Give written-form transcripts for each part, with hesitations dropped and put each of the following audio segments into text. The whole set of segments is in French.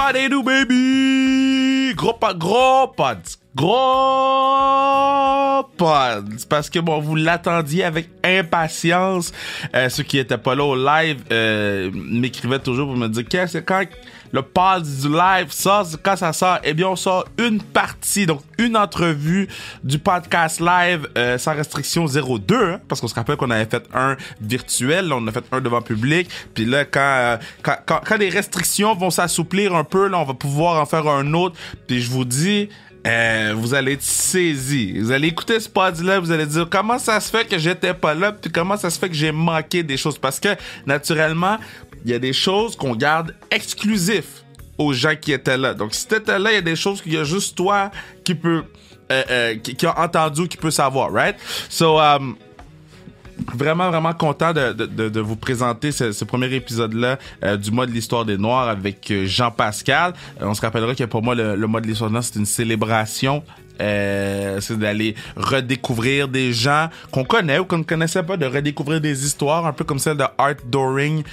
What they do, baby? Gros pods. C'est parce que bon, vous l'attendiez avec impatience. Ceux qui étaient pas là au live m'écrivaient toujours pour me dire qu'est-ce que quand le pod du live sort, quand ça sort, eh bien on sort une partie, donc une entrevue du podcast live sans restriction 02, hein, parce qu'on se rappelle qu'on avait fait un virtuel, là, on a fait un devant public, puis là quand les restrictions vont s'assouplir un peu, là on va pouvoir en faire un autre, puis je vous dis vous allez être saisis. Vous allez écouter ce pod-là, vous allez dire comment ça se fait que j'étais pas là, puis comment ça se fait que j'ai manqué des choses. Parce que, naturellement, il y a des choses qu'on garde exclusifs aux gens qui étaient là. Donc, si t'étais là, il y a des choses qu'il y a juste toi qui peut, qui a entendu, qui peut savoir, right? So, vraiment, vraiment content de vous présenter ce premier épisode-là du mois de l'Histoire des Noirs avec Jean-Pascal. On se rappellera que pour moi, le mois de l'Histoire des Noirs, c'est une célébration. C'est d'aller redécouvrir des gens qu'on connaît ou qu'on ne connaissait pas, de redécouvrir des histoires, un peu comme celle de Art Doring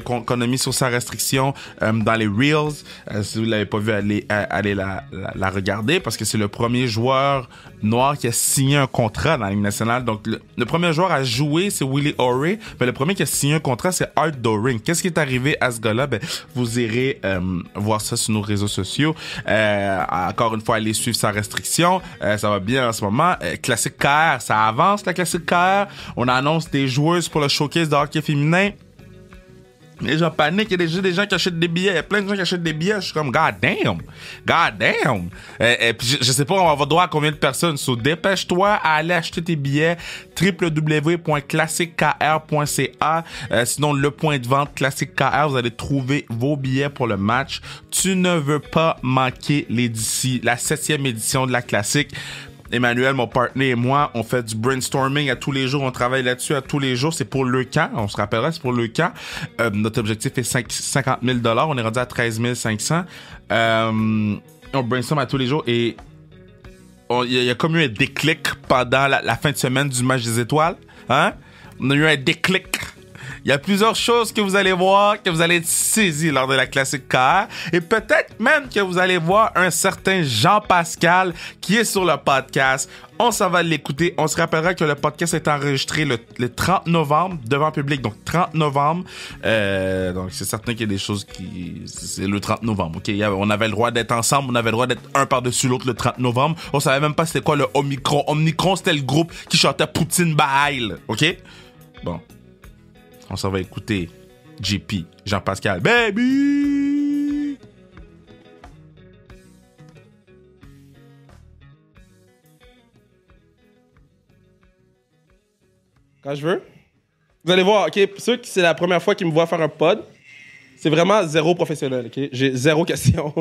qu'on a mis sur sa restriction dans les Reels. Si vous l'avez pas vu, allez la regarder parce que c'est le premier joueur noir qui a signé un contrat dans la Ligue nationale. Donc le premier joueur à jouer, c'est Willie O'Ree, mais le premier qui a signé un contrat, c'est Art Doring. Qu'est-ce qui est arrivé à ce gars-là? Ben, vous irez voir ça sur nos réseaux sociaux. Encore une fois, allez suivre sa restriction. Ça va bien en ce moment. Classique KR, ça avance la Classique KR. On annonce des joueuses pour le showcase de hockey féminin. Les gens paniquent, il y a déjà des gens qui achètent des billets. Il y a plein de gens qui achètent des billets. Je suis comme, god damn. Puis je sais pas, on va avoir droit à combien de personnes. So, dépêche-toi à aller acheter tes billets. www.classickr.ca. Sinon, le point de vente Classique KR, vous allez trouver vos billets pour le match. Tu ne veux pas manquer la 7e édition de la Classique. Emmanuel, mon partenaire et moi, on fait du brainstorming à tous les jours. On travaille là-dessus à tous les jours. C'est pour le camp. On se rappellera, c'est pour le camp. Notre objectif est 50 000 $. On est rendu à 13 500. On brainstorm à tous les jours et il y a comme eu un déclic pendant la fin de semaine du match des étoiles. Hein? On a eu un déclic. Il y a plusieurs choses que vous allez voir, que vous allez être saisis lors de la Classique KR. Et peut-être même que vous allez voir un certain Jean-Pascal qui est sur le podcast. On s'en va l'écouter. On se rappellera que le podcast est enregistré le 30 novembre devant public. Donc, 30 novembre. Donc, c'est certain qu'il y a des choses c'est le 30 novembre. OK? On avait le droit d'être ensemble. On avait le droit d'être un par-dessus l'autre le 30 novembre. On savait même pas c'était quoi le Omicron. Omicron, c'était le groupe qui chantait Poutine Bahaïl. OK? Bon. On s'en va écouter JP, Jean-Pascal, baby! Quand je veux. Vous allez voir, OK, ceux qui c'est la première fois qu'ils me voient faire un pod, c'est vraiment zéro professionnel, OK? J'ai zéro question.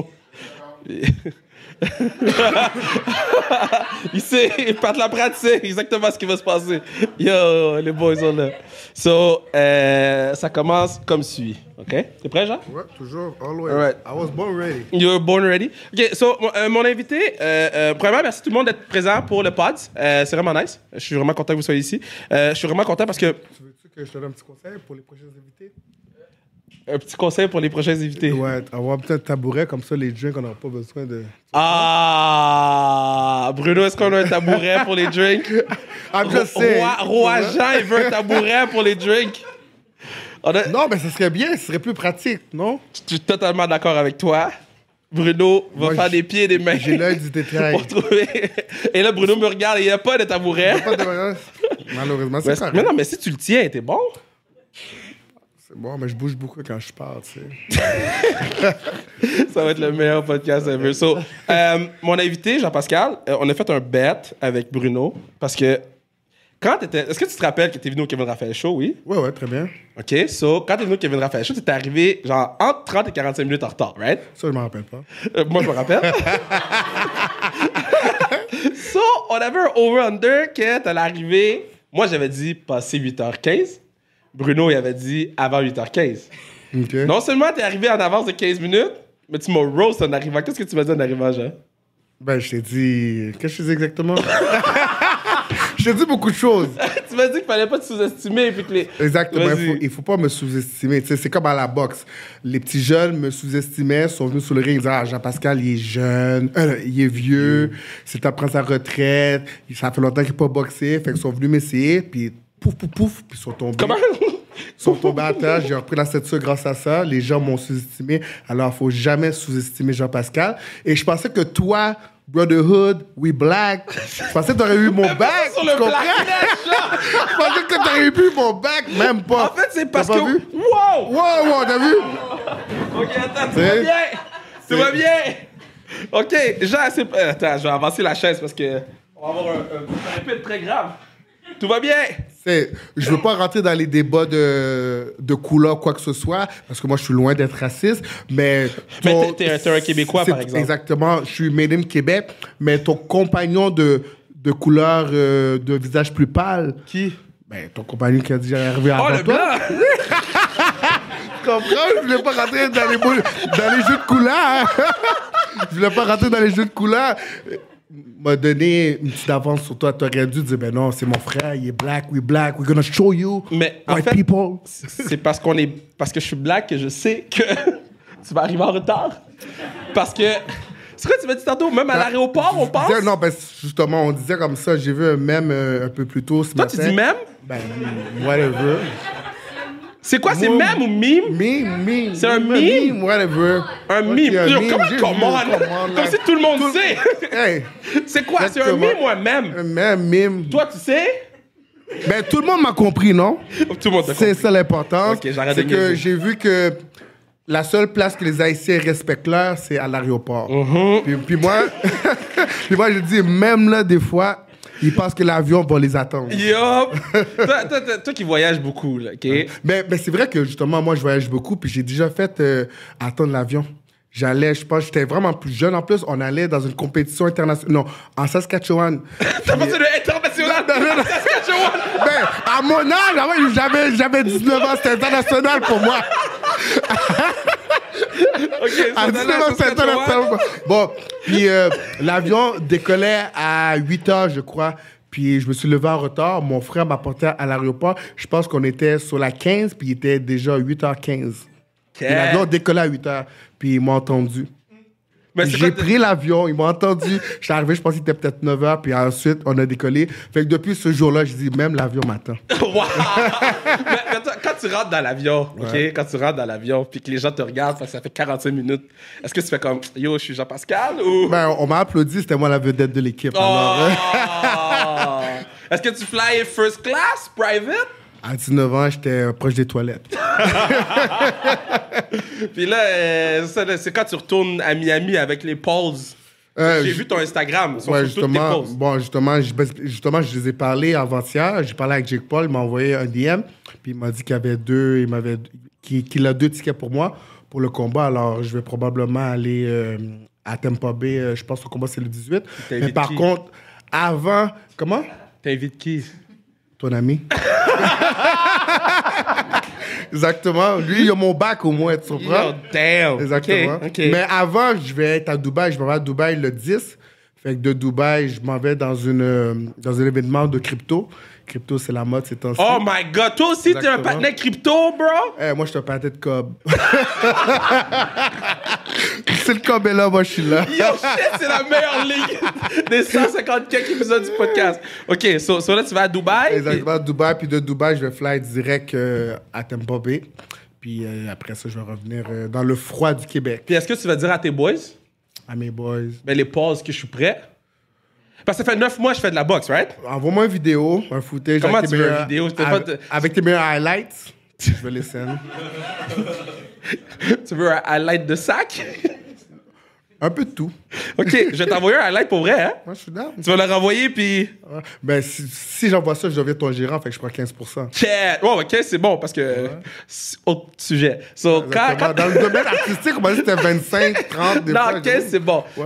Il sait, il part de la pratique, exactement ce qui va se passer. Yo, les boys sont là. So, ça commence comme suit. OK? T'es prêt, Jean? Ouais, toujours, always. Alright. I was born ready. You're born ready. OK, so, mon invité, premièrement, merci tout le monde d'être présent pour le pod. C'est vraiment nice. Je suis vraiment content que vous soyez ici. Je suis vraiment content parce que... Tu veux-tu que je te donne un petit conseil pour les prochains invités? Un petit conseil pour les prochains invités. Ouais, avoir peut-être un tabouret, comme ça, les drinks, on n'aura pas besoin de... Ah! Bruno, est-ce qu'on a un tabouret pour les drinks? I'm just saying. Roi Jean, il veut un tabouret pour les drinks. Non, mais ça serait bien, ce serait plus pratique, non? Je suis totalement d'accord avec toi. Bruno va faire des pieds et des mains. J'ai l'œil du détail. Pour trouver... Et là, Bruno me regarde et il n'y a pas de tabouret. Il n'y a pas de... Malheureusement, c'est ça. Mais non, mais si tu le tiens, t'es bon. C'est bon, mais je bouge beaucoup quand je parle, tu sais. Ça va être le meilleur podcast ever. So, mon invité, Jean-Pascal, on a fait un bet avec Bruno parce que quand t'étais... Est-ce que tu te rappelles que t'es venu au Kevin Raphaël Show, oui? Ouais, très bien. OK, so, quand t'es venu au Kevin Raphaël Show, t'étais arrivé genre entre 30 et 45 minutes en retard, right? Ça, je m'en rappelle pas. Moi, je me rappelle. So, on avait un over-under que t'allais arriver... Moi, j'avais dit passer 8h15. Bruno, il avait dit avant 8h15. OK. Non seulement t'es arrivé en avance de 15 minutes, mais tu m'as roast en arrivant. Qu'est-ce que tu m'as dit en arrivant, Jean? Ben, je t'ai dit... Qu'est-ce que je dis exactement? Je t'ai dit beaucoup de choses. Tu m'as dit qu'il fallait pas te sous-estimer. Puis que les... Exactement, Vas-y. il faut pas me sous-estimer. Tu sais, c'est comme à la boxe. Les petits jeunes me sous-estimaient, sont venus sur le ring, ils disaient « Ah, Jean-Pascal, il est jeune, il est vieux, c'est à prendre sa retraite, ça fait longtemps qu'il n'a pas boxé. » Fait qu'ils sont venus m'essayer, puis pouf, pouf, pouf, puis ils sont tombés. Comment? Ils sont tombés à terre, j'ai repris la ceinture grâce à ça. Les gens m'ont sous-estimé. Alors, il ne faut jamais sous-estimer Jean-Pascal. Et je pensais que toi, Brotherhood, We Black, je pensais que tu aurais eu mon bac. Sur tu le comprends? Blackness, genre. Je pensais que tu aurais eu mon bac, même pas. En fait, c'est parce T'as que... pas vu? Wow! Wow, t'as vu? OK, attends, tout va bien. Tout va bien. OK, attends, je vais avancer la chaise parce que on va avoir un répète très grave. Tout va bien. Je veux pas rentrer dans les débats de couleur, quoi que ce soit, parce que moi, je suis loin d'être raciste, mais... Mais t'es un Québécois, par exemple. Exactement, je suis made in Québec, mais ton compagnon de couleur de visage plus pâle... Qui? Ben, ton compagnon qui a dit arrivé avant Oh, le toi. blanc! Tu comprends? Je voulais pas rentrer dans les jeux de couleur. Je voulais pas rentrer dans les jeux de couleur. M'a donné une petite avance sur toi. T'aurais dû dire, ben non, c'est mon frère, il est black, we're gonna show you. Mais en white fait, people. c'est parce que je suis black que je sais que tu vas arriver en retard. Parce que... C'est quoi tu m'as dit tantôt? Même à l'aéroport, on pense? Non, ben justement, on disait comme ça. J'ai vu un mème un peu plus tôt ce Toi, matin. tu dis même? Ben, whatever. C'est quoi? C'est même ou mime? Meme. C'est un meme? Whatever. Un Ok, mime. un Yo, meme. comment J'ai come vu, on? come on, Comme là. si tout le monde sait. Hey, C'est quoi? C'est un Exactement. mime ou un mème? un meme. Toi, tu sais? Ben, tout le monde m'a compris, non? Tout le monde t'a C'est compris. ça l'important. Ok, j'arrête C'est de que niaiser. j'ai vu que la seule place que les Haïtiens respectent l'heure, c'est à l'aéroport. Puis moi, puis moi, je dis, même là, des fois, ils pensent que l'avion va les attendre. Yup! toi qui voyages beaucoup, là, OK? Mais c'est vrai que, justement, moi, je voyage beaucoup, puis j'ai déjà fait attendre l'avion. J'allais, je pense, j'étais vraiment plus jeune. En plus, on allait dans une compétition internationale. Non, en Saskatchewan. T'as passé de international à Saskatchewan! Ben, à mon âge, j'avais 19 ans, c'était international pour moi. OK, À 19 ans, c'était international. Bon, puis l'avion décollait à 8 heures, je crois. Puis je me suis levé en retard. Mon frère m'a porté à l'aéroport. Je pense qu'on était sur la 15, puis il était déjà 8h15. Et l'avion décollait à 8h, puis il m'a entendu. Mais c'est J'ai quoi, pris l'avion, il m'a entendu. Je suis arrivé, je pense qu'il était peut-être 9h, puis ensuite, on a décollé. Fait que depuis ce jour-là, je dis, même l'avion m'attend. Wow! mais toi, quand tu rentres dans l'avion, OK? Quand tu rentres dans l'avion, puis que les gens te regardent, parce que ça fait 45 minutes, est-ce que tu fais comme, yo, je suis Jean-Pascal, ou... Ben, on m'a applaudi, c'était moi la vedette de l'équipe. Oh! Alors, Est-ce que tu fly first class, private? à 19 ans, j'étais proche des toilettes. Puis là, c'est quand tu retournes à Miami avec les Pauls. J'ai vu ton Instagram. Ils sont Ouais, sur toutes tes justement, posts. bon, justement, je les ai parlé avant-hier. J'ai parlé avec Jake Paul, il m'a envoyé un DM, puis il m'a dit qu'il qu'il a 2 tickets pour moi pour le combat. Alors, je vais probablement aller à Tampa Bay. Je pense que le combat, c'est le 18. T'invites Mais par qui? contre, avant... Comment? T'invites qui? Ton ami. Exactement. Lui, il a mon bac au moins, tu comprends? Yo, damn! Exactement. OK. Mais avant, je vais être à Dubaï. Je m'en vais à Dubaï le 10. Fait que de Dubaï, je m'en vais dans un événement de crypto. Crypto, c'est la mode, c'est temps-ci. Oh my God! Toi aussi, t'es un Exactement. patinet crypto, bro? Moi, je te parle de cob. C'est le cob est là, moi, je suis là. Yo, shit, c'est la meilleure ligue des 150 quelques épisodes du podcast. OK, so là, tu vas à Dubaï? Exactement, Dubaï. Puis de Dubaï, je vais fly direct à Tampa Bay. Puis après ça, je vais revenir dans le froid du Québec. Puis est-ce que tu vas dire à tes boys, À mes boys. ben les pauses, que je suis prêt? Parce que ça fait 9 mois que je fais de la boxe, right? Envoie-moi une vidéo, un footage. Comment avec tu tes veux une meilleurs- vidéo? T'as avec, pas de- avec tes meilleurs highlights. Je vais les send. Tu veux un highlight de sac? Un peu de tout. OK, je vais t'envoyer un highlight pour vrai, hein? Moi, je suis down. Tu vas le renvoyer, puis... Ouais. Ben, si j'envoie ça, je deviens ton gérant, fait que je prends 15%. Chat! Oh, OK, c'est bon, parce que... c'est autre sujet. So, Exactement. Dans le domaine artistique, on m'a dit que c'était 25, 30, des Non, fois. OK, c'est bon. Ouais.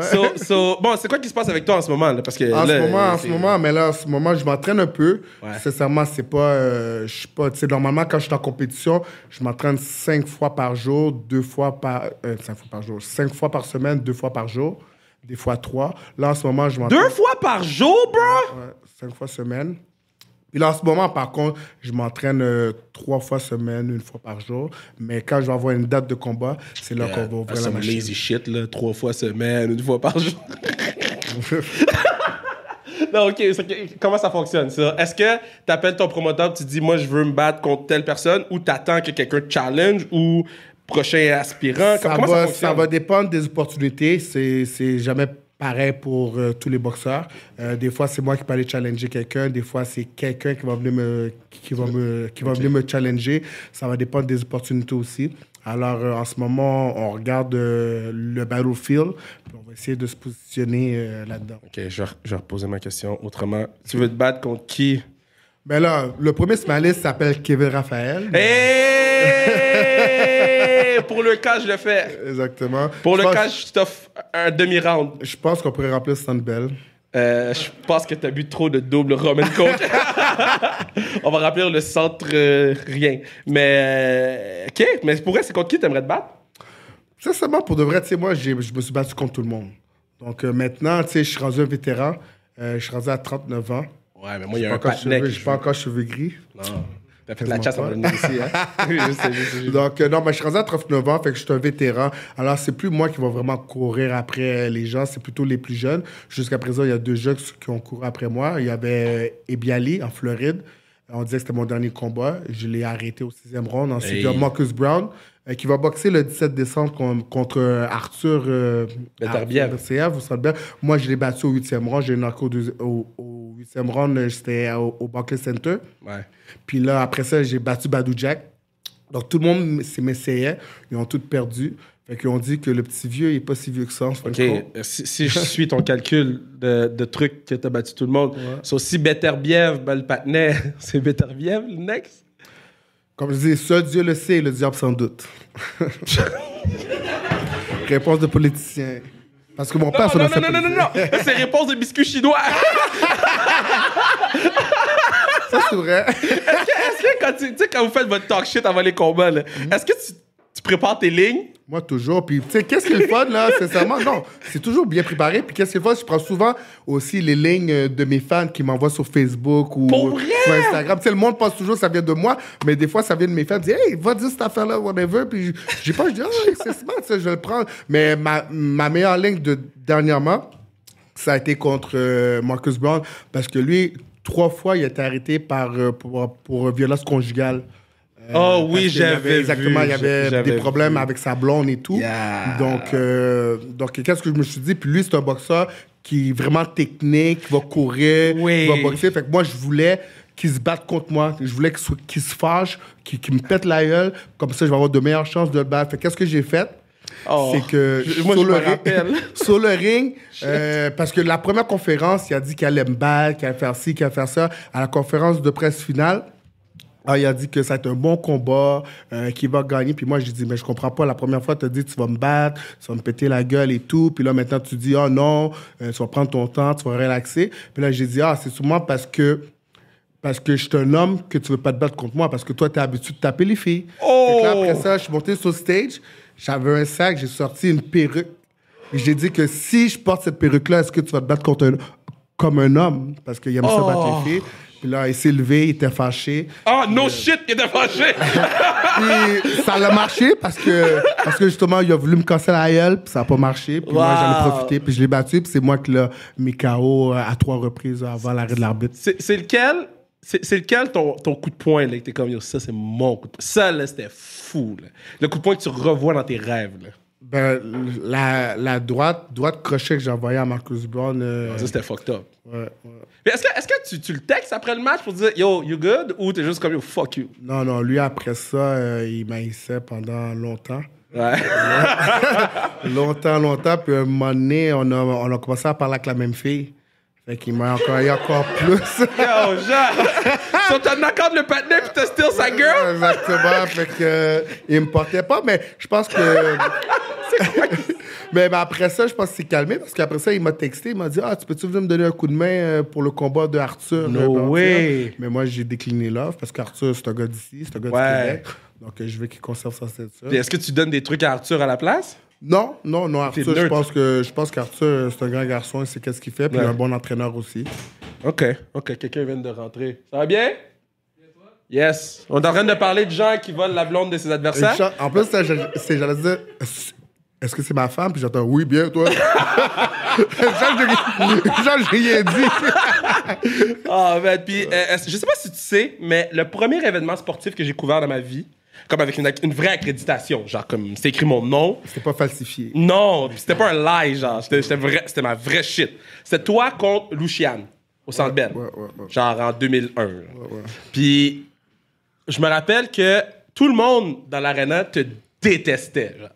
Bon, c'est quoi qui se passe avec toi en ce moment, là? Parce que En là, ce moment, je m'entraîne un peu. Ouais. Sincèrement, c'est pas... je suis pas... Tu sais, normalement, quand je suis en compétition, je m'entraîne 5 fois par jour, 5 fois par jour. 5 fois par semaine, 2 fois par jour. Des fois 3. Là, en ce moment, je m'entraîne... 2 fois par jour, bro? 5 fois semaine. Puis là, en ce moment, par contre, je m'entraîne 3 fois semaine, 1 fois par jour. Mais quand je vais avoir une date de combat, c'est là qu'on va ouvrir la machine. Lazy shit, là. 3 fois semaine, 1 fois par jour. Non, OK. Comment ça fonctionne, ça? Est-ce que tu appelles ton promoteur et tu dis, moi, je veux me battre contre telle personne, ou tu attends que quelqu'un te challenge, ou prochain aspirant? Comment ça fonctionne? Ça va dépendre des opportunités. C'est jamais pareil pour tous les boxeurs. Des fois, c'est moi qui peux aller challenger quelqu'un. Des fois, c'est quelqu'un qui va venir me challenger. Ça va dépendre des opportunités aussi. Alors, en ce moment, on regarde le battlefield. Puis on va essayer de se positionner là-dedans. OK, je vais reposer ma question autrement. Tu veux te battre contre qui? Ben là, le premier sur ma liste s'appelle Kevin Raphaël. Hey! Pour le cas, je le fais. Exactement. Pour le cas, je t'offre un demi-round. Je pense qu'on pourrait remplir Sandbell. Je pense que t'as bu trop de double rum and coke. On va remplir le centre rien. Mais OK, mais pour vrai, c'est contre qui t'aimerais te battre? Sincèrement, pour de vrai, tu sais, moi, je me suis battu contre tout le monde. Donc maintenant, tu sais, je suis rendu un vétéran. Je suis rendu à 39 ans. Ouais, mais moi, il y a un patinet. Je suis pas encore cheveux gris. Non. T'as fait de la chasse à mon ici, hein? Je sais. Donc, non, mais je suis rendu à 39 ans, fait que je suis un vétéran. Alors, c'est plus moi qui va vraiment courir après les gens, c'est plutôt les plus jeunes. Jusqu'à présent, il y a 2 jeunes qui ont couru après moi. Il y avait Ebiali, en Floride. On disait que c'était mon dernier combat. Je l'ai arrêté au 6e round. Ensuite, il y a Marcus Brown, qui va boxer le 17 décembre contre Arthur Beterbiev. Moi, je l'ai battu au 8e round. J'ai knocké au 8e round. C'était au Barclays Center. Ouais. Puis là, après ça, j'ai battu Badou Jack. Donc, tout le monde m'essayait. Ils ont tous perdu. Fait qu'ils ont dit que le petit vieux, il n'est pas si vieux que ça. OK. Si je suis ton calcul de trucs que tu as battu tout le monde, c'est aussi Beterbiev, le patinet. C'est Beterbiev, le next? Comme je dis, seul Dieu le sait, le diable sans doute. Réponse de politicien. Parce que mon père, non. C'est réponse de biscuit chinois. Ça, c'est vrai. Est-ce que quand vous faites votre talk shit avant les combats, là, est-ce que tu prépares tes lignes? Moi, toujours. Puis, tu sais, qu'est-ce qui est le fun, là, sincèrement? Non, c'est toujours bien préparé. Puis, qu'est-ce qui est le fun? Je prends souvent aussi les lignes de mes fans qui m'envoient sur Facebook ou sur Instagram. Tu sais, le monde pense toujours que ça vient de moi, mais des fois, ça vient de mes fans. Ils disent, hey, va dire cette affaire-là, whatever. Puis, je dis, c'est smart, ça, je vais le prendre. Mais ma meilleure ligne dernièrement, ça a été contre Marcus Brown, parce que lui, 3 fois, il a été arrêté pour violence conjugale. Oh oui, j'avais exactement, vu. Il y avait des problèmes avec sa blonde et tout. Yeah. Donc, qu'est-ce que je me suis dit? Puis lui, c'est un boxeur qui est vraiment technique, qui va courir, qui va boxer. Fait que moi, je voulais qu'il se batte contre moi. Je voulais qu'il se fâche, qu'il me pète la gueule. Comme ça, je vais avoir de meilleures chances de le battre. Fait qu'est-ce que j'ai fait? C'est que sur le ring, parce que la première conférence, il a dit qu'il allait me battre, qu'il allait faire ci, qu'il allait faire ça. À la conférence de presse finale, il a dit que ça va être un bon combat, qu'il va gagner. Puis moi, j'ai dit, mais je comprends pas. La première fois, tu as dit, tu vas me battre, tu vas me péter la gueule et tout. Puis là, maintenant, tu dis, oh non, tu vas prendre ton temps, tu vas relaxer. Puis là, j'ai dit, c'est sûrement parce que je suis un homme que tu veux pas te battre contre moi, parce que toi, tu es habitué de taper les filles. Et là, après ça, je suis monté sur le stage, j'avais un sac, j'ai sorti une perruque. Et j'ai dit que si je porte cette perruque-là, est-ce que tu vas te battre comme un homme? Parce qu'il aime ça battre les filles. Puis là, il s'est levé, il était fâché. Shit, il était fâché! Puis ça a marché parce que justement, il a voulu me casser la gueule, puis ça n'a pas marché. Puis moi, j'en ai profité, puis je l'ai battu, puis c'est moi qui l'ai mis KO à 3 reprises avant l'arrêt de l'arbitre. C'est lequel ton coup de poing, là, que t'es comme, yo, ça, c'est mon coup de poing. Ça, là, c'était fou, là. Le coup de poing que tu revois dans tes rêves, là. Ben, la droite crochet que j'ai envoyée à Marcus Brown. Ça, c'était fucked up. Ouais. Mais est-ce que tu le textes après le match pour dire, yo, you good? Ou t'es juste comme, yo, fuck you? Non, lui, après ça, il m'haïssait pendant longtemps. Ouais. longtemps. Puis à un moment donné, on a commencé à parler avec la même fille. Fait qu'il m'a encore plus. Yo, genre! So t'as knock-out le patinet pis t'as still sa girl? Exactement. Fait que il me portait pas, mais je pense que... mais après ça, je pense que c'est calmé, parce qu'après ça, il m'a texté, il m'a dit, tu peux-tu venir me donner un coup de main pour le combat de Arthur? No way! Mais moi, j'ai décliné l'offre, parce qu'Arthur, c'est un gars d'ici, c'est un gars du Québec. Donc, je veux qu'il conserve sa ceinture. Puis est-ce que tu donnes des trucs à Arthur à la place? Non, Arthur, je pense qu'Arthur, c'est un grand garçon, il sait qu'est-ce qu'il fait, puis il est un bon entraîneur aussi. OK, quelqu'un vient de rentrer. Ça va bien? Yes. On est en train de parler de gens qui volent la blonde de ses adversaires. En plus, j'allais dire, est-ce que c'est ma femme? Puis j'entends, oui, bien, toi. Genre, j'ai rien dit. Ah, ben, puis, je sais pas si tu sais, mais le premier événement sportif que j'ai couvert dans ma vie, comme avec une vraie accréditation, genre, comme, c'était écrit mon nom. C'était pas falsifié. Non, puis c'était pas un lie, genre, c'était ma vraie shit. C'était toi contre Luciane, au Centre Bell. Ouais. Genre en 2001. Puis, je me rappelle que tout le monde dans l'aréna te détestait, genre.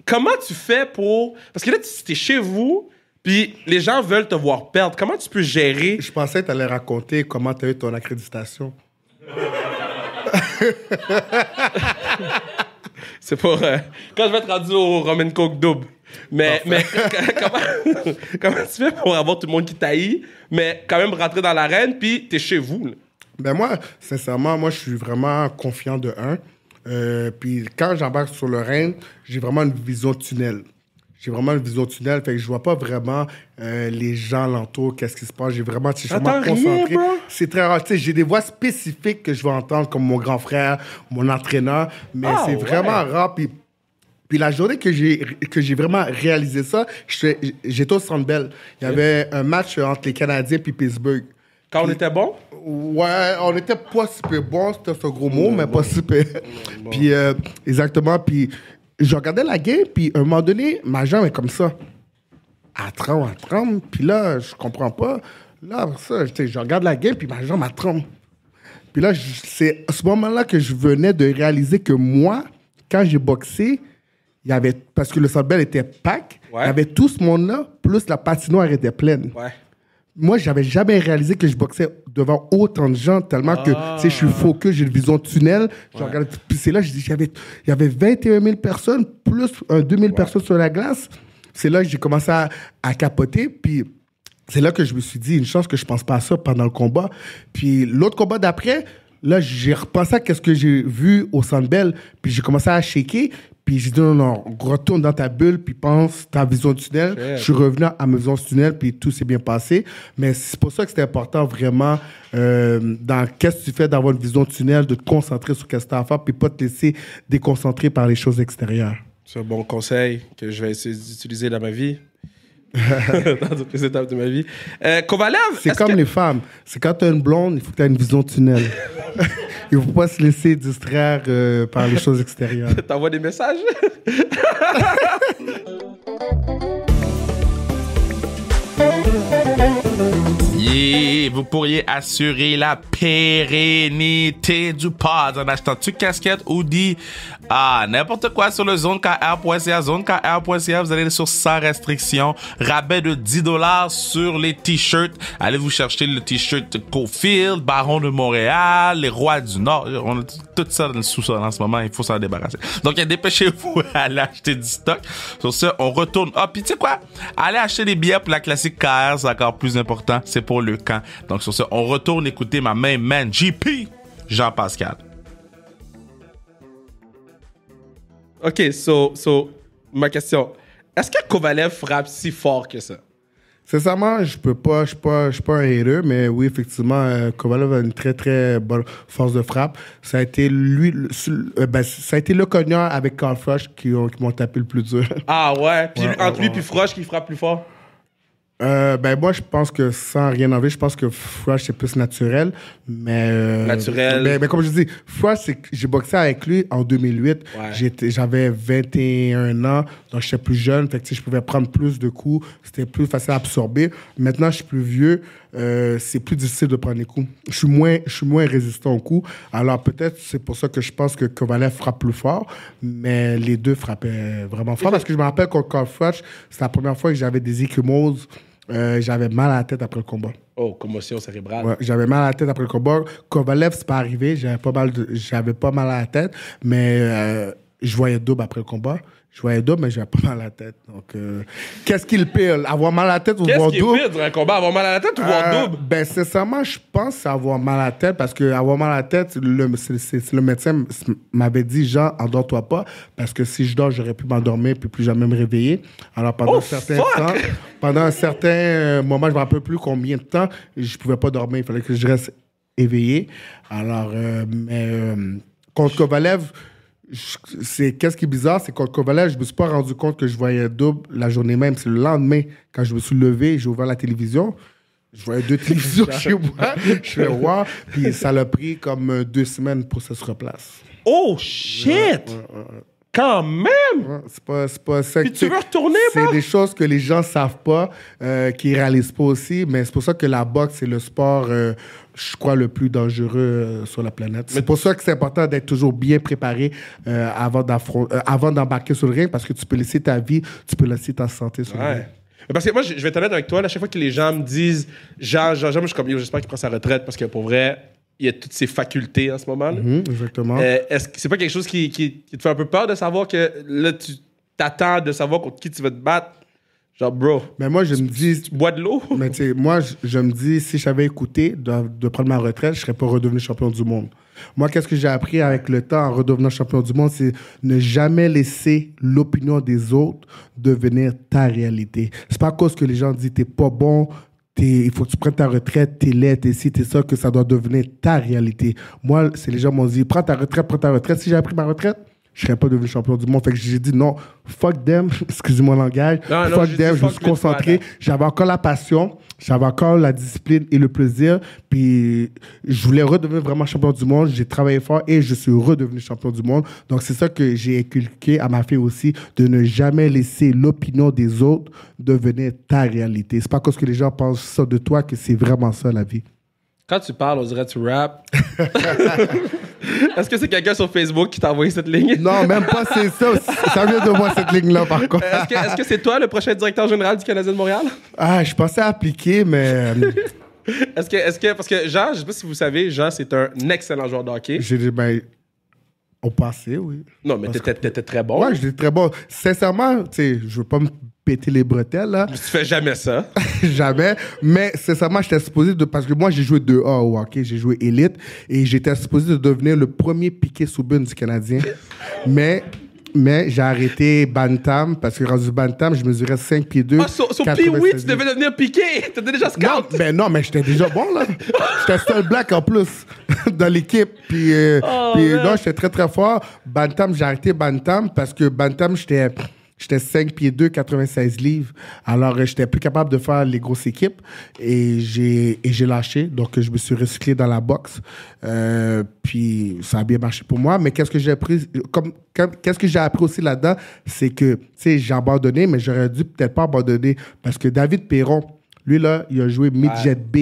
Comment tu fais pour... Parce que là, t'es chez vous, puis les gens veulent te voir perdre. Comment tu peux gérer... Je pensais que t'allais raconter comment t'as eu ton accréditation. C'est pour... quand je vais être rendu au Roman Coke double. Mais comment tu fais pour avoir tout le monde qui t'haït, mais quand même rentrer dans l'arène, puis t'es chez vous, là? Ben moi, sincèrement, je suis vraiment confiant de un. Puis quand j'embarque sur le ring, j'ai vraiment une vision tunnel. Fait que je vois pas vraiment les gens alentour, qu'est-ce qui se passe. Je suis vraiment concentré. C'est très rare. Tu sais, j'ai des voix spécifiques que je vais entendre, comme mon grand frère, mon entraîneur, mais c'est vraiment rare. Puis la journée que j'ai vraiment réalisé ça, j'étais au Centre Bell. Il y avait un match entre les Canadiens et Pittsburgh. Quand on était bon? Ouais, on était pas super bon, c'était ce gros mot, mais pas super. Puis, exactement, puis je regardais la game, puis à un moment donné, ma jambe est comme ça. Elle tremble, puis là, je comprends pas. Là, après ça, je regarde la game, puis ma jambe, elle tremble. Puis là, c'est à ce moment-là que je venais de réaliser que moi, quand j'ai boxé, il y avait, parce que le Centre Bell était pack, il y avait tout ce monde-là, plus la patinoire était pleine. Ouais. Moi, j'avais jamais réalisé que je boxais devant autant de gens, tellement que je suis focus, j'ai une vision tunnel. Je regarde, puis c'est là, il y avait 21 000 personnes, plus 2 000 personnes sur la glace. C'est là que j'ai commencé à capoter, puis c'est là que je me suis dit, une chance que je pense pas à ça pendant le combat. Puis l'autre combat d'après, là, j'ai repensé à ce que j'ai vu au Centre Bell, puis j'ai commencé à shaker. Puis j'ai dit, non, retourne dans ta bulle, puis pense ta vision du tunnel. Je suis revenu à ma vision du tunnel, puis tout s'est bien passé. Mais c'est pour ça que c'était important, vraiment, dans qu'est-ce que tu fais d'avoir une vision du tunnel, de te concentrer sur ce que tu as à faire, puis pas te laisser déconcentrer par les choses extérieures. C'est un bon conseil que je vais essayer d'utiliser dans ma vie. Dans toutes les étapes de ma vie. Kovalev, c'est comme les femmes. C'est quand tu as une blonde, il faut que tu aies une vision de tunnel. Il ne faut pas se laisser distraire par les choses extérieures. T'envoies des messages? Vous pourriez assurer la pérennité du pod en achetant une casquette, hoodie, n'importe quoi sur le zonekr.ca. Zonekr.ca, vous allez sur sans restriction. Rabais de 10$ sur les t-shirts. Allez vous chercher le t-shirt Cofield, Baron de Montréal, les Rois du Nord. On a tout ça dans le sous-sol en ce moment. Il faut s'en débarrasser. Donc, dépêchez-vous à aller acheter du stock. Sur ça, on retourne. Puis tu sais quoi? Allez acheter des billets pour la classique KR. C'est encore plus important. C'est pour le camp. Donc, sur ça, on retourne écouter ma main man JP, Jean-Pascal. OK, so, ma question. Est-ce que Kovalev frappe si fort que ça? Sincèrement, je suis pas un hater, mais oui, effectivement, Kovalev a une très, très bonne force de frappe. Ça a été ça a été le cogneur avec Carl Froch qui m'ont tapé le plus dur. Ah ouais? Puis entre lui et Froch, qui frappe plus fort? Moi, je pense que sans rien enlever, je pense que Froch, c'est plus naturel. Mais, naturel. Mais comme je dis, Froch, j'ai boxé avec lui en 2008. Ouais. J'avais 21 ans, donc j'étais plus jeune. Fait que, je pouvais prendre plus de coups. C'était plus facile à absorber. Maintenant, je suis plus vieux. C'est plus difficile de prendre les coups. Je suis moins résistant aux coups. Alors, peut-être, c'est pour ça que je pense que Kovalev frappe plus fort. Mais les deux frappaient vraiment fort. Parce que je me rappelle contre Carl Froch, c'était la première fois que j'avais des ecchymoses. J'avais mal à la tête après le combat. Oh, commotion cérébrale. Ouais, j'avais mal à la tête après le combat. Kovalev, c'est pas arrivé. J'avais pas mal à la tête. Mais je voyais double après le combat. Je voyais double, mais j'avais pas mal à la tête. Donc, qu'est-ce qui est le pire? Avoir mal à la tête ou voir double? Qu'est-ce qui est pire dans un combat? Avoir mal à la tête ou voir double? Ben, sincèrement, je pense que c'est avoir mal à la tête parce que avoir mal à la tête, le médecin m'avait dit, genre, endors-toi pas parce que si je dors, j'aurais pu m'endormir puis plus jamais me réveiller. Alors, pendant un certain moment, je me rappelle plus combien de temps, je pouvais pas dormir. Il fallait que je reste éveillé. Alors, contre Kovalev, qu'est-ce qui est bizarre, c'est contre Kovalev, je me suis pas rendu compte que je voyais double la journée même. C'est le lendemain, quand je me suis levé, j'ai ouvert la télévision. Je voyais 2 télévisions chez moi. Je fais wow. Puis ça l'a pris comme 2 semaines pour que ça se replace. Oh shit! Quand même! Ouais, c'est pas ça. Puis tu veux retourner, c'est des choses que les gens savent pas, qu'ils réalisent pas aussi. Mais c'est pour ça que la boxe, c'est le sport, je crois, le plus dangereux sur la planète. C'est pour ça que c'est important d'être toujours bien préparé avant d'embarquer sur le ring, parce que tu peux laisser ta vie, tu peux laisser ta santé sur le ring. Parce que moi, je vais être honnête avec toi, à chaque fois que les gens me disent Jean, moi, je suis comme, j'espère qu'il prend sa retraite, parce que pour vrai, il y a toutes ses facultés en ce moment. Exactement. Est-ce que c'est pas quelque chose qui te fait un peu peur de savoir que là, tu t'attends de savoir contre qui tu vas te battre? Genre, bro. Mais moi, je me dis. Tu bois de l'eau? Mais tu sais, moi, je me dis, si j'avais écouté de prendre ma retraite, je serais pas redevenu champion du monde. Moi, qu'est-ce que j'ai appris avec le temps en redevenant champion du monde, c'est ne jamais laisser l'opinion des autres devenir ta réalité. C'est pas à cause que les gens disent t'es pas bon, il faut que tu prennes ta retraite, t'es laid, t'es ci, t'es ça, que ça doit devenir ta réalité. Moi, c'est les gens m'ont dit, prends ta retraite. Si j'avais pris ma retraite, je serais pas devenu champion du monde. Fait que j'ai dit non, fuck them, excusez mon langage, fuck them, je me suis concentré. J'avais encore la passion, j'avais encore la discipline et le plaisir. Puis je voulais redevenir vraiment champion du monde. J'ai travaillé fort et je suis redevenu champion du monde. Donc c'est ça que j'ai inculqué à ma fille aussi, de ne jamais laisser l'opinion des autres devenir ta réalité. C'est pas parce que les gens pensent ça de toi que c'est vraiment ça la vie. Quand tu parles, on dirait que tu rappes. Est-ce que c'est quelqu'un sur Facebook qui t'a envoyé cette ligne? Non, même pas, c'est ça. Ça vient de moi, cette ligne-là, par contre. Est-ce que c'est toi le prochain directeur général du Canadien de Montréal? Ah, je pensais appliquer, mais... Est-ce que... Parce que Jean, je sais pas si vous savez, Jean, c'est un excellent joueur de hockey. J'ai dit, ben... Au passé, oui. Non, mais t'étais très bon. Ouais, j'étais très bon. Sincèrement, tu sais, je veux pas me péter les bretelles, là. Tu fais jamais ça. Jamais. Mais sincèrement, j'étais supposé de... Parce que moi, j'ai joué 2A au hockey. J'ai joué élite. Et j'étais supposé de devenir le premier piqué sous bune du Canadien. Mais j'ai arrêté Bantam, parce que rendu Bantam, je mesurais 5 pieds 2. Ah, sur Pee-Wee, tu devais devenir piqué. T'étais déjà scout. Non, mais j'étais déjà bon, là. J'étais seul black en plus dans l'équipe. Puis non, j'étais très, très fort. Bantam, j'ai arrêté Bantam parce que Bantam, j'étais 5 pieds 2, 96 livres. Alors, j'étais plus capable de faire les grosses équipes. Et j'ai lâché. Donc, je me suis recyclé dans la boxe. Puis, ça a bien marché pour moi. Mais qu'est-ce que j'ai appris? Qu'est-ce que j'ai appris aussi là-dedans? C'est que, tu sais, j'ai abandonné, mais j'aurais dû peut-être pas abandonner. Parce que David Perron, lui, là, il a joué midget B.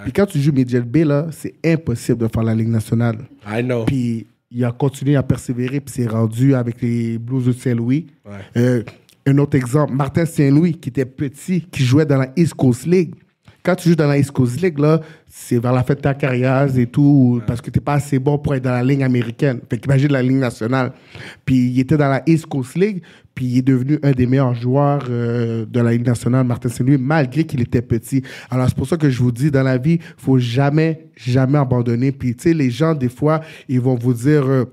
Puis quand tu joues midget B, là, c'est impossible de faire la Ligue nationale. I know. Puis il a continué à persévérer, puis s'est rendu avec les Blues de Saint-Louis. Un autre exemple, Martin Saint-Louis, qui était petit, qui jouait dans la East Coast League. Quand tu joues dans la East Coast League, là, c'est vers la fin de ta carrière et tout, parce que t'es pas assez bon pour être dans la ligne américaine. Fait qu'imagine la ligne nationale. Puis il était dans la East Coast League, puis il est devenu un des meilleurs joueurs de la Ligue nationale, Martin Saint-Louis, malgré qu'il était petit. Alors c'est pour ça que je vous dis, dans la vie, faut jamais abandonner. Puis tu sais, les gens, des fois, ils vont vous dire...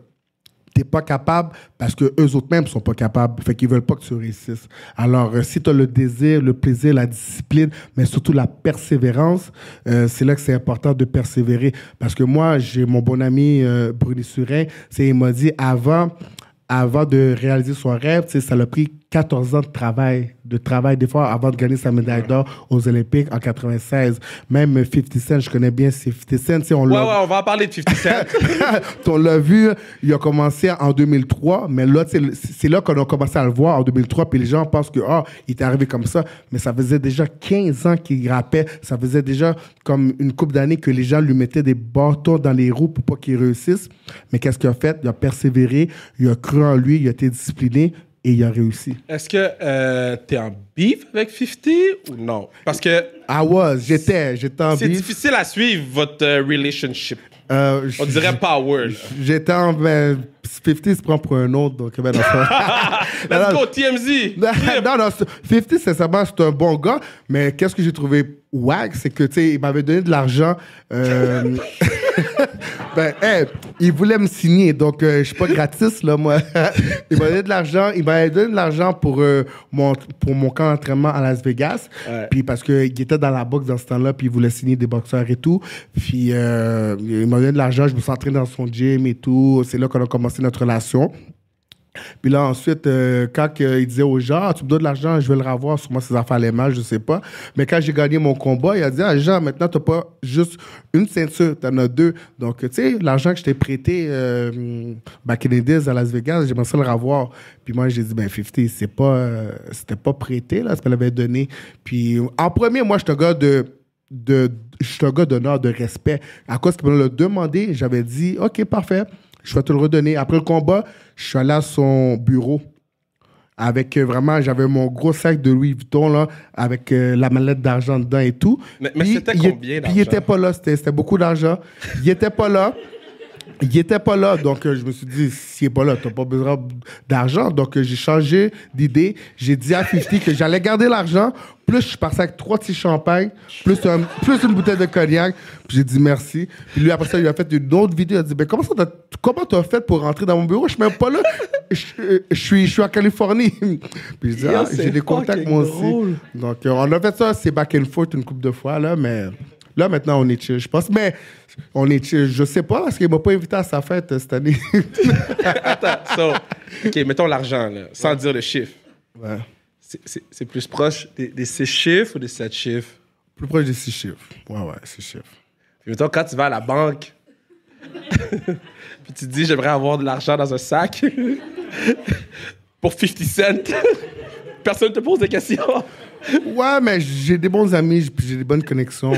t'es pas capable parce que eux autres mêmes sont pas capables. Fait qu'ils veulent pas que tu réussisses. Alors, si tu as le désir, le plaisir, la discipline, mais surtout la persévérance, c'est là que c'est important de persévérer. Parce que moi, j'ai mon bon ami Bruni Surin, il m'a dit avant de réaliser son rêve, ça l'a pris 14 ans de travail des fois avant de gagner sa médaille d'or aux Olympiques en 96. Même 50 Cent, je connais bien, c'est 50 Cent. On va en parler de 50 Cent. On l'a vu, il a commencé en 2003, mais là, c'est là qu'on a commencé à le voir en 2003, puis les gens pensent que, il est arrivé comme ça, mais ça faisait déjà 15 ans qu'il rappait, ça faisait déjà comme une couple d'années que les gens lui mettaient des bâtons dans les roues pour pas qu'il réussisse. Mais qu'est-ce qu'il a fait? Il a persévéré, il a cru en lui, il a été discipliné, et il a réussi. Est-ce que t'es en beef avec 50 ou non? Parce que J'étais en c'est beef. difficile à suivre votre relationship. On dirait power. Là. J'étais en... 50 se prend pour un autre, donc... Ben, Let's go, TMZ! non, 50, sincèrement, c'est un bon gars, mais qu'est-ce que j'ai trouvé wack, c'est que, tu sais, il m'avait donné de l'argent. Il voulait me signer, donc je suis pas gratis, là, moi. Il m'avait donné de l'argent pour mon camp d'entraînement à Las Vegas, puis parce qu'il était dans la boxe dans ce temps-là, puis il voulait signer des boxeurs et tout, puis il m'a donné de l'argent, je me suis entraîné dans son gym et tout, c'est là qu'on a commencé notre relation. Puis là, ensuite, quand il disait aux gens, tu me donnes de l'argent, je vais le revoir, sûrement ses affaires allaient mal, je sais pas. Mais quand j'ai gagné mon combat, il a dit, Jean, maintenant, t'as pas juste une ceinture, t'en as deux. Donc, tu sais, l'argent que je t'ai prêté back in the days à Las Vegas, j'aimerais ça le revoir. Puis moi, j'ai dit, 50, c'était pas prêté, là, ce qu'elle avait donné. Puis, en premier, moi, je suis un gars je suis un gars d'honneur, de respect. À cause qu'il me l'a demandé, j'avais dit, OK, parfait. Je vais te le redonner. Après le combat, je suis allé à son bureau avec vraiment, j'avais mon gros sac de Louis Vuitton là, avec la mallette d'argent dedans et tout. Mais c'était combien d'argent? Puis il était pas là, c'était beaucoup d'argent. Il était pas là. Donc je me suis dit, s'il est pas là, t'as pas besoin d'argent. Donc j'ai changé d'idée. J'ai dit à 50 que j'allais garder l'argent. Plus je suis parti avec 3 petits champagnes, plus une bouteille de cognac. Puis j'ai dit merci. Puis lui, après ça, il a fait une autre vidéo. Il a dit, comment t'as fait pour rentrer dans mon bureau? Je suis même pas là. Je suis à Californie. Puis j'ai dit, j'ai des contacts moi aussi. Donc on a fait ça, c'est back and forth une couple de fois, là, mais... Là, maintenant, on est chill, je pense. Mais on est chill. Je sais pas, parce qu'il m'a pas invité à sa fête cette année. Attends, OK, mettons l'argent, là, sans dire le chiffre. Ouais. C'est plus proche des 6 chiffres ou des 7 chiffres? Plus proche des 6 chiffres. Ouais, 6 chiffres. Puis mettons, quand tu vas à la banque, puis tu te dis, j'aimerais avoir de l'argent dans un sac pour 50 cents, personne ne te pose des questions. Ouais, mais j'ai des bons amis, puis j'ai des bonnes connexions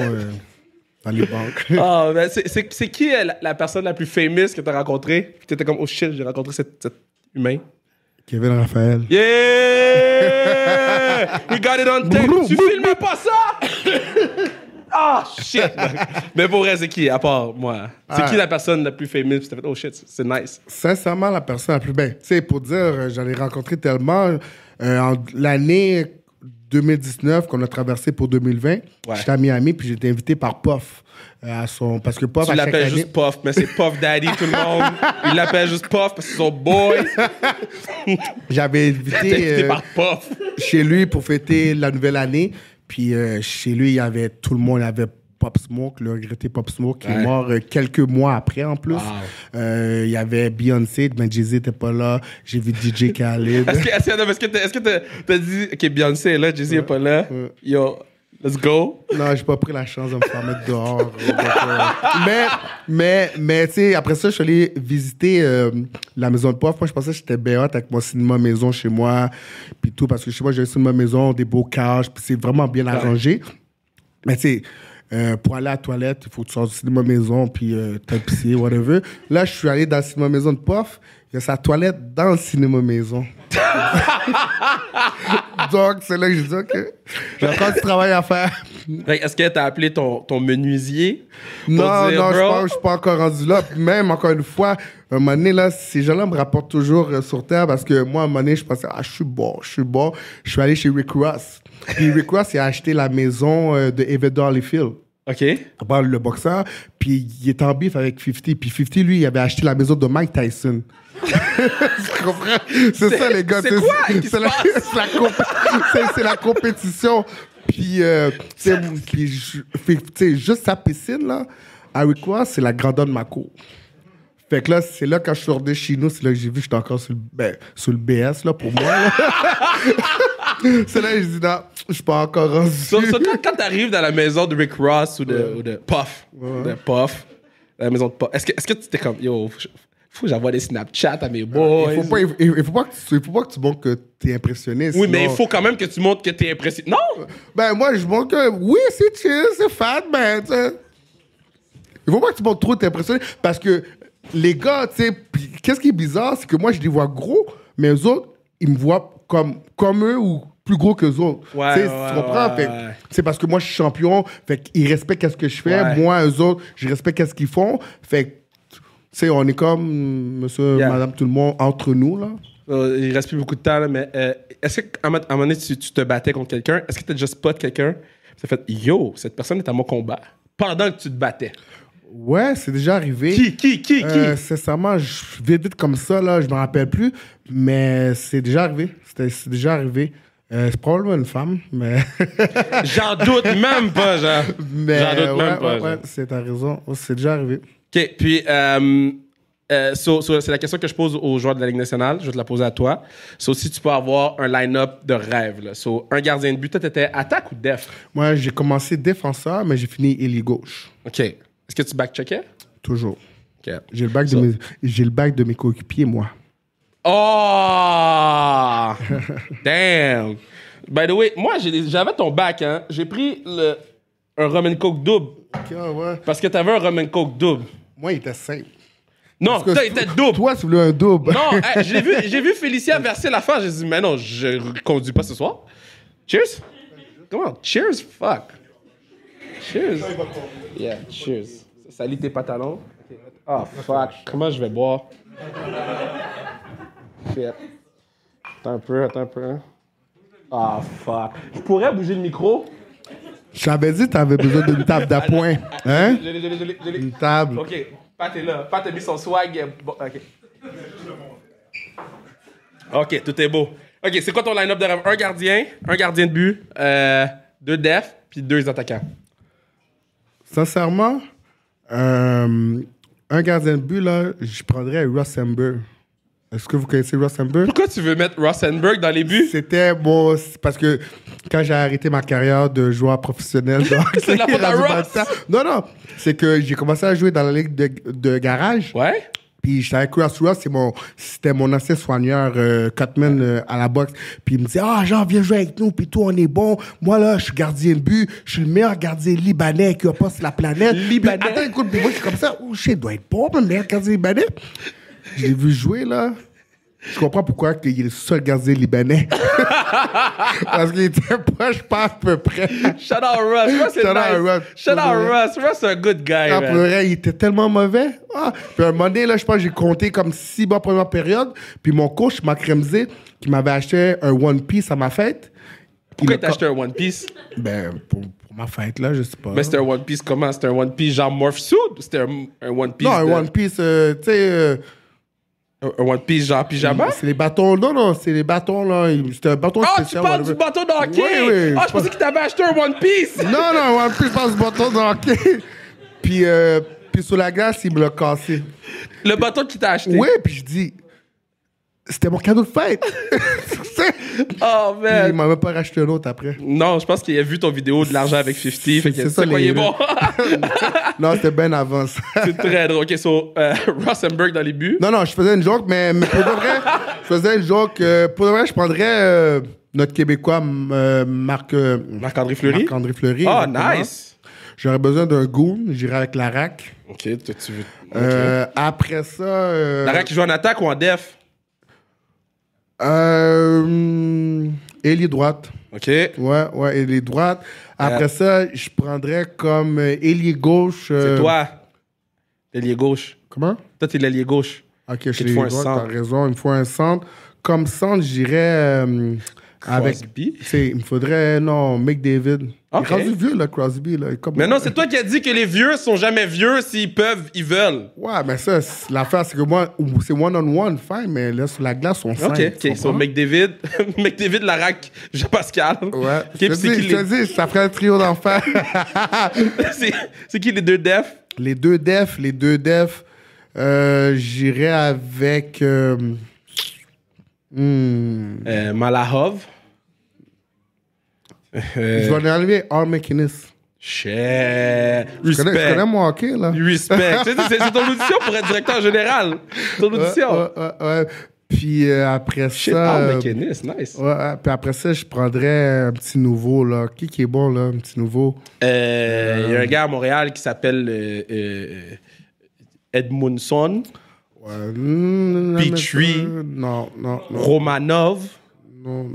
dans les banques. Ah, ben c'est qui la personne la plus famous que tu as rencontrée? Puis tu étais comme, oh shit, j'ai rencontré cet humain. Kevin Raphaël. Yeah! We got it on tape. Tu filmais pas ça? Ah, shit! Mais pour vrai, c'est qui, à part moi? C'est qui la personne la plus famous? Puis t'as fait, oh shit, c'est nice. Sincèrement, la personne la plus... Ben, tu sais, pour dire, j'en ai rencontré tellement. L'année 2019 qu'on a traversé pour 2020, j'étais à Miami, puis j'ai été invité par Puff. Parce que Puff, tu l'appelles juste Puff, mais c'est Puff Daddy, tout le monde. Il l'appelle juste Puff parce que c'est son boy. J'avais invité par Puff. Chez lui pour fêter la nouvelle année. Puis chez lui, il y avait tout le monde. Il y avait Pop Smoke, le regretté Pop Smoke, qui est mort quelques mois après en plus. Wow. Il y avait Beyoncé, ben Jay-Z n'était pas là. J'ai vu DJ Khaled. Est-ce que t'as dit, OK, Beyoncé est là, Jay-Z n'est pas là? Yo, let's go. Non, j'ai pas pris la chance de me faire mettre dehors. Mais tu sais, après ça, je suis allé visiter la maison de Puff. Moi, je pensais que j'étais bien hot avec mon cinéma maison chez moi, puis tout, parce que chez moi, j'ai un cinéma maison, des beaux cages, puis c'est vraiment bien arrangé. Mais tu sais, pour aller à la toilette, il faut que tu sortes du cinéma maison, puis t'as pissé, whatever. Là, je suis allé dans le cinéma maison de Puff. Il y a sa toilette dans le cinéma maison. Donc, c'est là que je dis, OK, j'ai encore du travail à faire. Est-ce que t'as appelé ton menuisier? Non, je suis pas encore rendu là. Puis même, encore une fois, un moment donné, là, ces gens-là me rapportent toujours sur Terre parce que moi, à un moment donné, je pensais, je suis bon. Je suis allé chez Rick Ross. Puis Rick Ross, il a acheté la maison de Evander Holyfield. OK. Le boxeur. Puis il est en bif avec 50. Puis 50, lui, il avait acheté la maison de Mike Tyson. Tu comprends? C'est ça, les gars. C'est quoi? C'est la compétition. Puis, juste sa piscine, là, à Rick Ross, c'est la grandeur de ma cour. Fait que là, c'est là, quand je suis sorti chez nous, c'est là que j'ai vu que j'étais encore sur le BS, là, pour moi. Là. C'est là que je dis, non, je suis pas encore rendu. Quand t'arrives dans la maison de Rick Ross ou de Puff, la maison de Puff, est-ce que tu t'es comme, yo, faut que j'envoie des Snapchat à mes boys? Il faut pas que tu montres que t'es impressionné. Oui, sinon... mais il faut quand même que tu montres que t'es impressionné. Non! Ben, moi, je montre que, oui, c'est chill, c'est fat, ben, t'sais. Il faut pas que tu montres trop t'es impressionné, parce que les gars, tu sais, qu'est-ce qui est bizarre, c'est que moi, je les vois gros, mais eux autres, ils me voient comme eux ou plus gros qu'eux autres. Ouais, Tu sais, ouais, tu comprends? ouais, Fait que ouais. c'est parce que moi, je suis champion. Fait qu'ils respectent ce que je fais. Ouais. Moi, eux autres, je respecte ce qu'ils font. Fait que, tu sais, on est comme monsieur, Yeah. madame, tout le monde entre nous, là. Il reste plus beaucoup de temps, là, mais est-ce qu'à un moment donné, tu te battais contre quelqu'un? Est-ce que tu as déjà spot quelqu'un? Tu as fait, yo, cette personne est à mon combat. Pendant que tu te battais. Ouais, c'est déjà arrivé. Qui? Sincèrement, vite comme ça, là, je me rappelle plus. Mais c'est déjà arrivé. C'est déjà arrivé. C'est probablement une femme, mais... J'en doute même pas, genre. mais J'en doute même pas. ouais, genre. t'as raison. C'est déjà arrivé. OK, puis c'est la question que je pose aux joueurs de la Ligue nationale. Je vais te la poser à toi. Si tu peux avoir un line-up de rêve. Là. Un gardien de but, toi, t'étais attaque ou def? Moi, j'ai commencé défenseur, mais j'ai fini ailier gauche. OK. Est-ce que tu back-checkais? Toujours. OK. J'ai le bac de mes coéquipiers, moi. Oh! Damn! By the way, moi, j'avais ton bac, hein. J'ai pris un rum and coke double. Ok, ouais. Parce que t'avais un rum and coke double. Moi, il était simple. Non, Parce que il était double. Toi, tu voulais un double. Non, hey, j'ai vu Félicia verser la fin. J'ai dit, mais non, je conduis pas ce soir. Cheers. Comment? Cheers, fuck. Cheers. Yeah, cheers. Ça lit tes pantalons. Oh, fuck. Comment je vais boire? Shit. Attends un peu. Oh, fuck. Je pourrais bouger le micro? Je t'avais dit que t'avais besoin d'une table d'appoint. Hein? Je l'ai. Une table. OK. Pat est là. Pat a mis son swag. Bon, OK. OK, tout est beau. OK, c'est quoi ton line-up de rêve? Un gardien de but, 2 defs, puis 2 attaquants. Sincèrement, un gardien de but, là, je prendrais Ross Amber. Est-ce que vous connaissez Ross Amber? Pourquoi tu veux mettre Rosenberg dans les buts? C'était bon, parce que quand j'ai arrêté ma carrière de joueur professionnel, C'est de la faute à Ross. Non, c'est que j'ai commencé à jouer dans la ligue de garage. Ouais? Puis j'étais avec Ross. C'était mon ancien soigneur, Cutman, à la boxe. Puis il me disait, Jean, viens jouer avec nous, puis toi, on est bon. Moi, là, je suis gardien de but. Je suis le meilleur gardien libanais qui a pas sur la planète. Libanais? Puis, attends, écoute, puis moi, je suis comme ça. Oh, shit, doit être bon, le meilleur gardien libanais. Je l'ai vu jouer, là. Je comprends pourquoi il est le seul gardien libanais. Parce qu'il était pas, je pense, à peu près. Shout out Russ. Russ est Shout out nice. Russ. Shout out Russ. Russ, c'est un good guy, Ah, pour man. vrai, il était tellement mauvais. Puis un moment donné, là, je pense que j'ai compté comme 6 bas première période. Puis mon coach, Marc Remzé, qui m'avait acheté un One Piece à ma fête. Pourquoi il t'as acheté un One Piece? Ben, pour ma fête, là, je sais pas. Mais c'était un One Piece comment? C'était un One Piece genre Morph Suit? Ou c'était un One Piece Non, un One Piece, tu sais... un One Piece genre pyjama? c'est les bâtons, non, c'est les bâtons, là. C'était un bâton Ah, tu spécial. parles whatever. du bâton de hockey? Oui, oui. Je pensais qu'il t'avait acheté un One Piece! Non, One Piece, je pense du bâton de hockey. Puis sur la glace, il me l'a cassé. Le bâton qu'il t'a acheté? Oui, puis je dis... C'était mon cadeau de fête. Oh, Il man. m'a même pas racheté un autre après. Non, je pense qu'il a vu ton vidéo de l'argent avec 50. Fait que C'est c'est ça, quoi, il est les- bon. Non, c'était bien avant ça. C'est très drôle. OK, Rosenberg dans les buts. Non, je faisais une joke, mais pour de vrai, je faisais une joke. Pour de vrai, je prendrais notre Québécois, Marc-André Fleury. Marc-André Fleury. Oh, exactement. nice. J'aurais besoin d'un goon, j'irai avec la RAC. OK, toi, tu veux... OK. Après ça... La RAC qui joue en attaque ou en def? Ailier droite. OK. Ouais, ailier droite. Après ça, je prendrais comme ailier gauche... C'est toi, l'ailier gauche. Comment? Toi, t'es l'ailier gauche. Ok, je Il te suis faut un droite, centre. t'as raison, il me faut un centre. Comme centre, j'irais avec... Crosby. Il me faudrait, non, McDavid. Ok. Il est rendu vieux, là, Crosby. Là. Mais non, c'est toi qui as dit que les vieux sont jamais vieux s'ils peuvent, ils veulent. Ouais, mais ça, l'affaire, c'est que moi, c'est one-on-one, fine, mais là, sur la glace, on OK, cinq. OK. So, McDavid, McDavid, Larac, Jean-Pascal. Ouais, OK, puis c'est qui je te dis, ça ferait un trio d'enfer. c'est qui les deux defs? les deux defs, j'irais avec... Malahov. Je vais en enlever Al McInnes. Cher. Je connais mon hockey, là. Respect. c'est ton audition pour être directeur général. Ton audition. Ouais. Puis après Shit, ça... Al McInnes, nice. Ouais, puis après ça, je prendrais un petit nouveau, là. Qui est bon, là, un petit nouveau? Il y a un gars à Montréal qui s'appelle Edmundson. Ouais. Petrie. Non. Romanov. Non.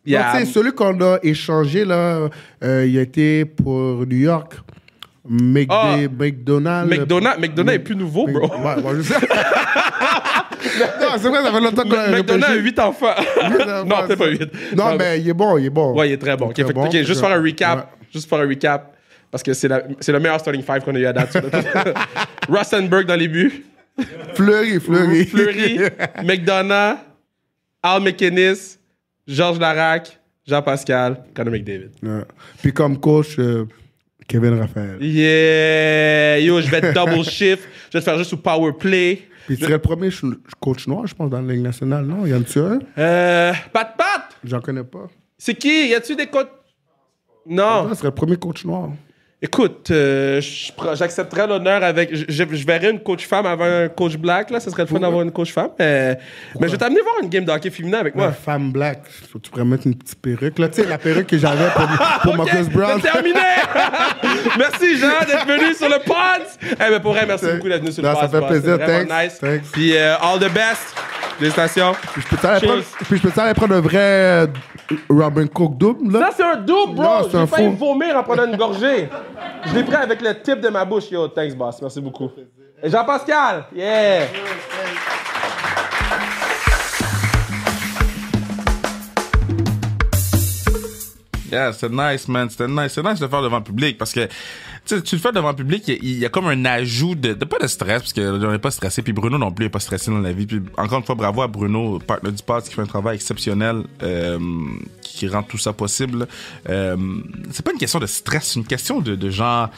Yeah. Tu sais, celui qu'on a échangé, là, il a été pour New York. McDonald's. McDonald's est plus nouveau, bro. Ouais, moi, je sais. Non, c'est vrai, ça fait longtemps qu'on a McDonald's a réfléchi. 8 enfants. Non, peut-être pas 8. Non, mais il est bon. Ouais, il est très bon. Très bon. Ok, juste faire un recap. Ouais. Juste faire un recap. Parce que c'est le meilleur starting five qu'on a eu à date. Rosenberg dans les buts. Fleury. McDonough, Al McInnes, Georges Larac, Jean-Pascal, Connor McDavid. Ouais. Puis comme coach, Kevin Raphaël. Yeah! Yo, je vais être double shift. Je vais te faire juste au power play. Puis tu serais le premier coach noir, je pense, dans la Ligue nationale, non? Y en a-tu un? Pat! J'en connais pas. C'est qui? Y a-tu des coachs? Non. Ça serait le premier coach noir. Écoute, j'accepterais l'honneur avec... Je verrais une coach femme avant un coach black, là. Ça serait le fun d'avoir une coach femme. Mais je vais t'amener voir une game de hockey féminin avec moi. Une femme black. Faut que tu pourrais mettre une petite perruque. Là, tu sais, la perruque que j'avais pour Ok, Marcus Brown. c'est terminé! Merci, Jean, d'être venu sur le pod! Eh ben, pour vrai, merci beaucoup d'être venu sur le Non, pod. ça fait boss. plaisir. C'est vraiment Thanks. nice. Thanks. Puis, all the best. Félicitations. Puis je peux aller prendre un vrai Robin Cook double, là? Ça, c'est un double, bro! Non, c'est J'ai un failli faux. vomir en prenant une gorgée. Je l'ai pris avec le tip de ma bouche. Yo, thanks, boss. Merci beaucoup. Et Jean-Pascal! Yeah! Yeah, c'était nice, man. C'était nice de le faire devant le public parce que, tu sais, tu le fais devant le public, il y a comme un ajout de pas de stress parce que on n'est pas stressé. Puis Bruno non plus n'est pas stressé dans la vie. Puis encore une fois, bravo à Bruno, partenaire du pod, qui fait un travail exceptionnel, qui rend tout ça possible. C'est pas une question de stress, c'est une question de genre,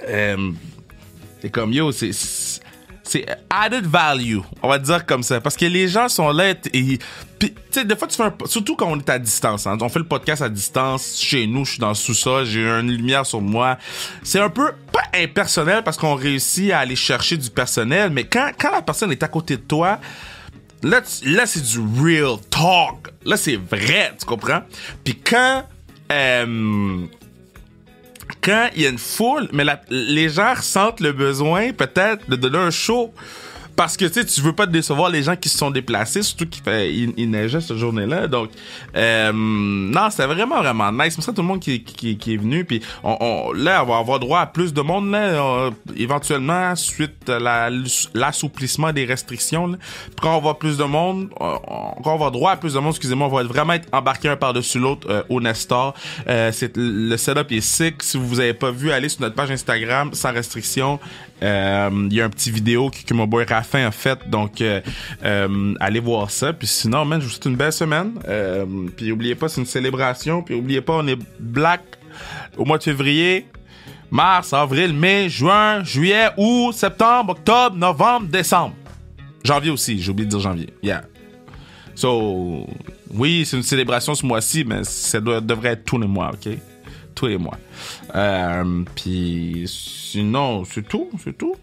c'est comme yo, c'est added value, on va dire comme ça, parce que les gens sont là et puis tu sais des fois tu fais surtout quand on est à distance, hein, on fait le podcast à distance chez nous, je suis dans le sous-sol, j'ai une lumière sur moi, c'est un peu pas impersonnel parce qu'on réussit à aller chercher du personnel, mais quand la personne est à côté de toi, là c'est du real talk, là c'est vrai, tu comprends? Puis quand il y a une foule, mais les gens ressentent le besoin peut-être de donner un show parce que tu sais, tu veux pas te décevoir les gens qui se sont déplacés, surtout qu'il neigeait cette journée-là. Donc non, c'était vraiment nice. C'est ça tout le monde qui est venu, puis là on va avoir droit à plus de monde là, éventuellement suite à l'assouplissement des restrictions là. Puis quand on va avoir plus de monde, quand on va avoir droit à plus de monde, excusez-moi, on va vraiment être embarqué un par-dessus l'autre au Nestor. Le setup est sick. Si vous avez pas vu, allez sur notre page Instagram sans restriction. Il y a un petit vidéo que mon boy Raffin a fait, donc allez voir ça. Puis sinon, man, je vous souhaite une belle semaine. Puis oubliez pas, c'est une célébration. Puis oubliez pas, on est black au mois de février, mars, avril, mai, juin, juillet, août, septembre, octobre, novembre, décembre. Janvier aussi, j'ai oublié de dire janvier. Yeah. So, oui, c'est une célébration ce mois-ci, mais ça devrait être tous les mois, OK? Tous les mois. Puis sinon, c'est tout. C'est tout.